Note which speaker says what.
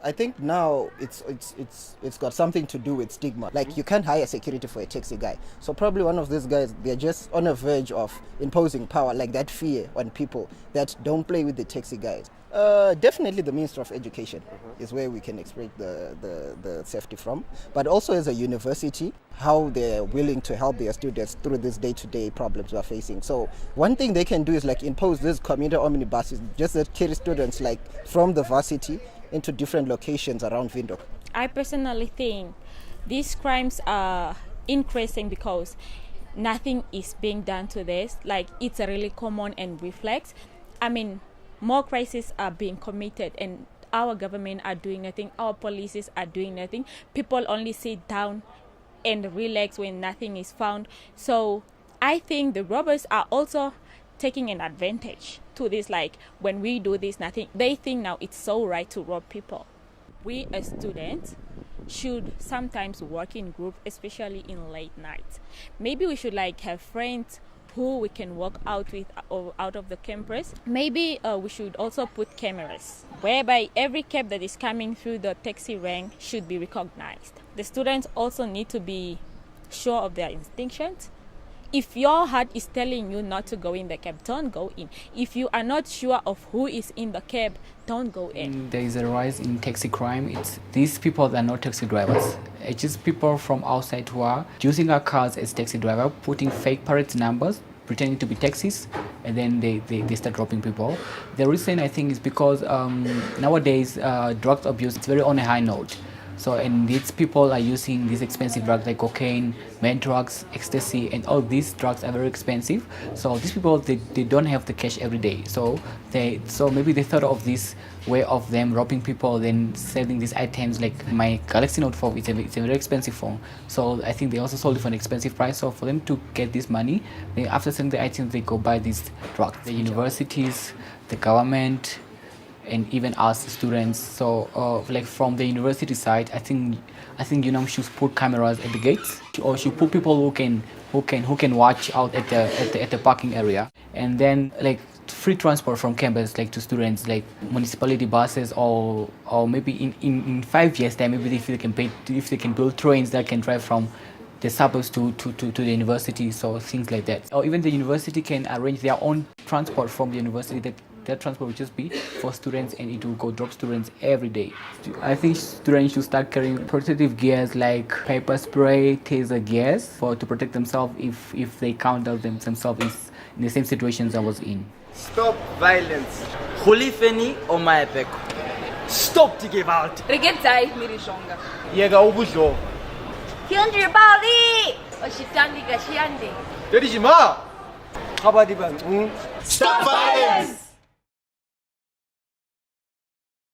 Speaker 1: I think now it's got something to do with stigma. Like, you can't hire security for a taxi guy. So probably one of these guys, they're just on the verge of imposing power, like that fear on people that don't play with the taxi guys. Definitely the Ministry of Education is where we can expect the safety from. But also as a university, how they're willing to help their students through these day-to-day problems we're facing. So one thing they can do is like impose these commuter omnibuses just that carry students like from the varsity into different locations around Windhoek.
Speaker 2: I personally think these crimes are increasing because nothing is being done to this. Like, it's a really common and reflex. I mean, more crises are being committed and our government are doing nothing, our policies are doing nothing. People only sit down and relax when nothing is found. So I think the robbers are also taking an advantage to this. Like, when we do this, nothing, they think now it's so right to rob people. We as students should sometimes work in group, especially in late nights. Maybe we should like have friends who we can walk out with or out of the campus. Maybe we should also put cameras whereby every cab that is coming through the taxi rank should be recognized. The students also need to be sure of their instinctions. If your heart is telling you not to go in the cab, don't go in. If you are not sure of who is in the cab, don't go in.
Speaker 3: There is a rise in taxi crime. It's these people that are not taxi drivers. It's just people from outside who are using our cars as taxi driver, putting fake parade numbers, pretending to be taxis, and then they start robbing people. The reason I think is because nowadays drug abuse is very on a high note. So, and these people are using these expensive drugs like cocaine, meth drugs, ecstasy, and all these drugs are very expensive. So these people, they don't have the cash every day. So maybe they thought of this way of them robbing people, then selling these items. Like my Galaxy Note 4, it's a very expensive phone. So I think they also sold it for an expensive price. So for them to get this money, they, after selling the items, they go buy these drugs. The universities, the government, and even us students. So like from the university side, I think Unam should put cameras at the gates, or should put people who can watch out at the parking area. And then like free transport from campus, like to students, like municipality buses, or maybe in 5 years time, maybe if they can build trains that can drive from the suburbs to the university, so things like that. Or even the university can arrange their own transport from the university. That transport will just be for students, and it will go drop students every day. I think students should start carrying protective gears like pepper spray, taser gears to protect themselves if they count out themselves in the same situations I was in.
Speaker 4: Stop violence. Khulifeni o maepeko. Stop the gewalt.
Speaker 5: Regentai mirishonga.
Speaker 4: Yega ubusho.
Speaker 5: 停止暴力！我是当地个西安的。
Speaker 4: Stop violence.